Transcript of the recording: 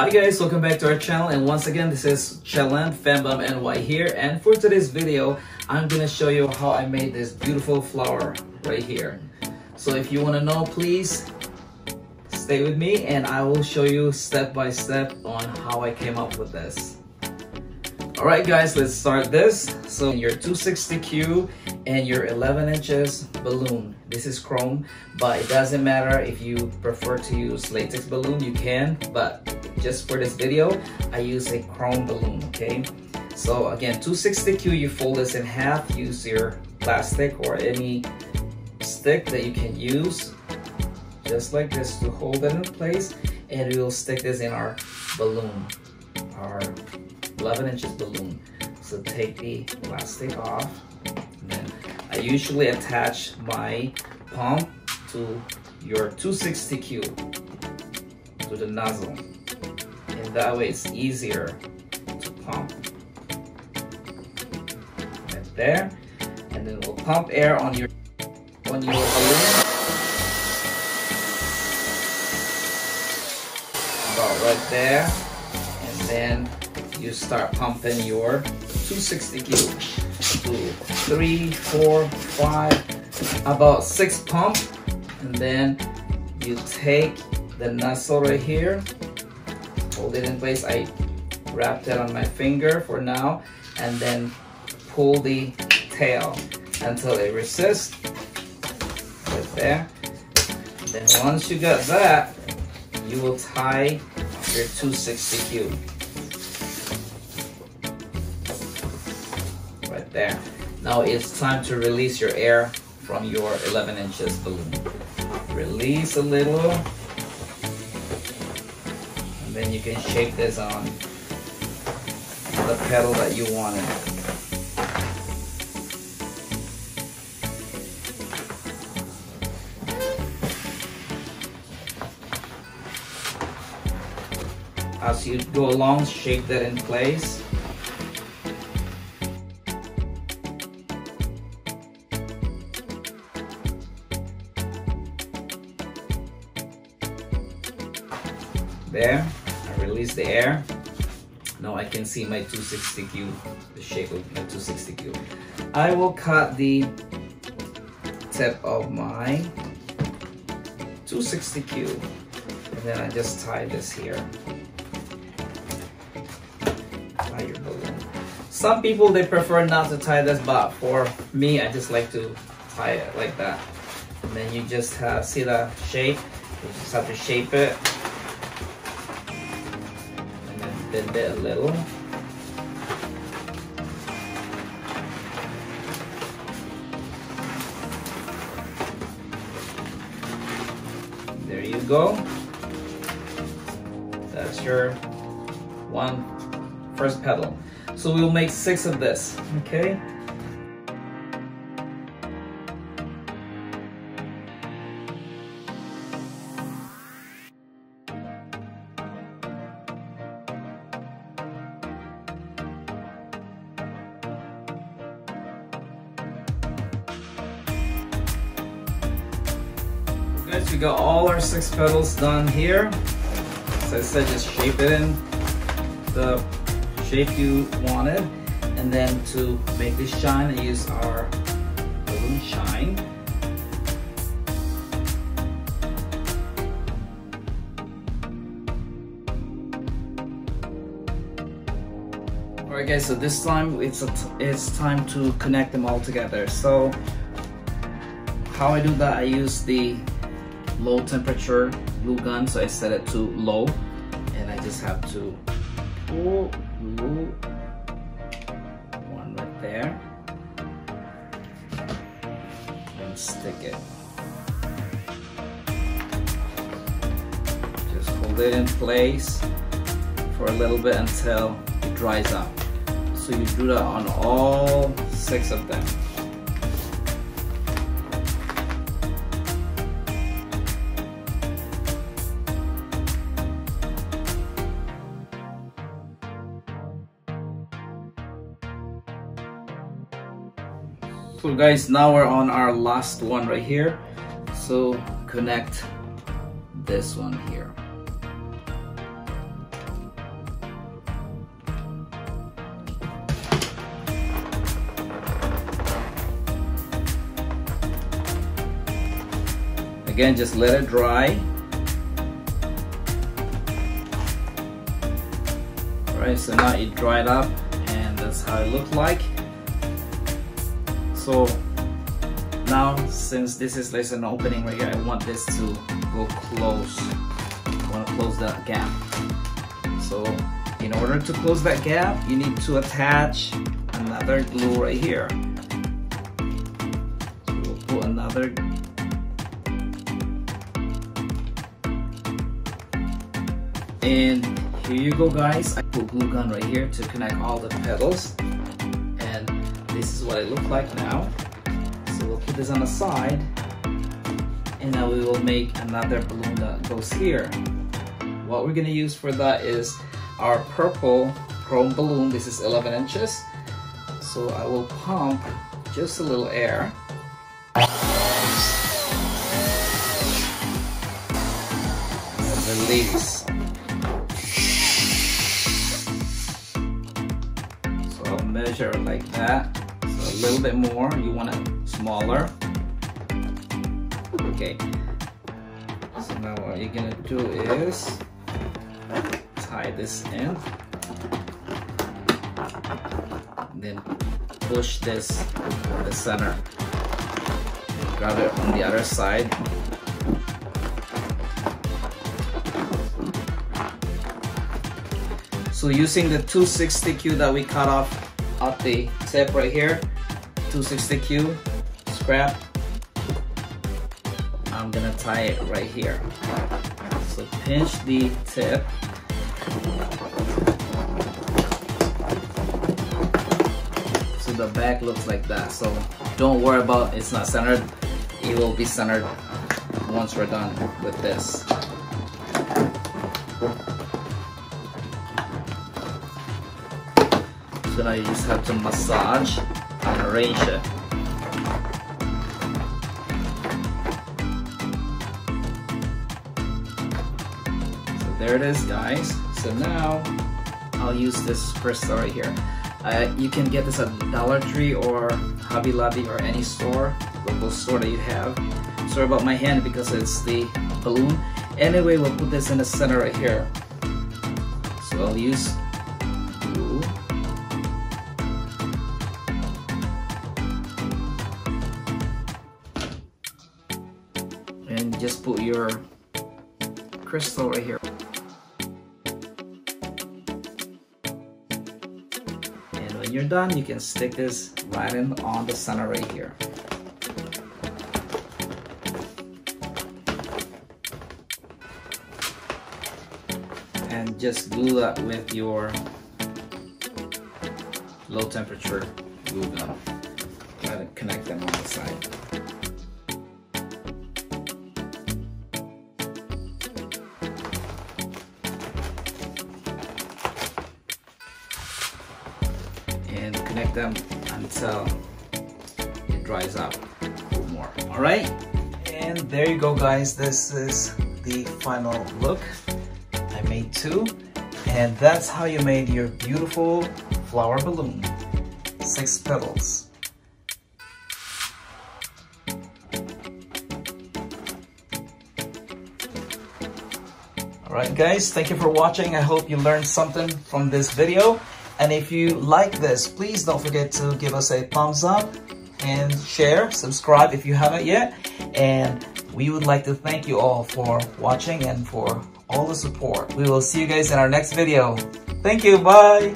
Hi guys, welcome back to our channel, and once again this is Chelan Fembum NY here, and for today's video I'm gonna show you how I made this beautiful flower right here. So if you want to know, please stay with me and I will show you step by step on how I came up with this. Alright guys, let's start this. So your 260Q and your 11 inches balloon. This is chrome, but it doesn't matter if you prefer to use latex balloon, you can, but just for this video, I use a chrome balloon, okay? So again, 260Q, you fold this in half, use your plastic or any stick that you can use, just like this, to hold it in place, and we will stick this in our balloon, our 11 inches balloon. So take the plastic off, and then I usually attach my pump to your 260Q, to the nozzle, and that way it's easier to pump. Right there, and then we'll pump air on your balloon. About right there, and then you start pumping your 260Q. 2, 3, 4, 5, about 6 pump, and then you take the nozzle right here, hold it in place. I wrapped it on my finger for now, and then pull the tail until it resists right there. Then once you got that, you will tie your 260Q right there. Now it's time to release your air from your 11 inches balloon. Release a little, and then you can shape this on the petal that you wanted. As you go along, shape that in place. There, I release the air. Now I can see my 260Q, the shape of my 260Q. I will cut the tip of my 260Q, and then I just tie this here. Tie your balloon. Some people, they prefer not to tie this, but for me, I just like to tie it like that. And then you just have, see the shape? You just have to shape it. Bend it a little. There you go. That's your first petal. So we'll make 6 of this, okay? Guys, we got all our 6 petals done here. As I said, just shape it in the shape you wanted, and then to make this shine, I use our balloon shine. Alright guys, so this time it's time to connect them all together. So how I do that, I use the low temperature glue gun, so I set it to low, and I just have to pull glue one right there and stick it. Just hold it in place for a little bit until it dries up. So you do that on all 6 of them. So guys, now we're on our last one right here. So connect this one here. again, just let it dry. Alright, so now it dried up, and that's how it looked like. So now, since this is there's an opening right here, I want this to go close. I want to close that gap. So in order to close that gap, you need to attach another glue right here. So we'll put another. And here you go, guys. I put glue gun right here to connect all the petals. And this is what it looks like now. So we'll put this on the side. And now we will make another balloon that goes here. What we're gonna use for that is our purple chrome balloon. This is 11 inches. So I will pump just a little air. And release. So I'll measure like that. So a little bit more. You want it smaller. Okay. So now what you're gonna do is tie this in, and then push this to the center. Grab it on the other side. So using the 260Q that we cut off at the tip right here, 260Q scrap, I'm gonna tie it right here. So pinch the tip. So the back looks like that. So don't worry about it's not centered. It will be centered once we're done with this. So now you just have to massage and arrange it. There it is, guys. So now I'll use this crystal right here. You can get this at Dollar Tree or Hobby Lobby or any store, local store that you have. Sorry about my hand because it's the balloon. Anyway, we'll put this in the center right here. So I'll use glue. And just put your crystal right here. When you're done, you can stick this right in on the center right here. And just glue that with your low temperature glue gun. Try to connect them on the side. And connect them until it dries out more. All right, and there you go, guys. This is the final look. I made two, and that's how you made your beautiful flower balloon. 6 petals. All right, guys, thank you for watching. I hope you learned something from this video. And if you like this, please don't forget to give us a thumbs up and share, subscribe if you haven't yet. And we would like to thank you all for watching and for all the support. We will see you guys in our next video. Thank you, bye.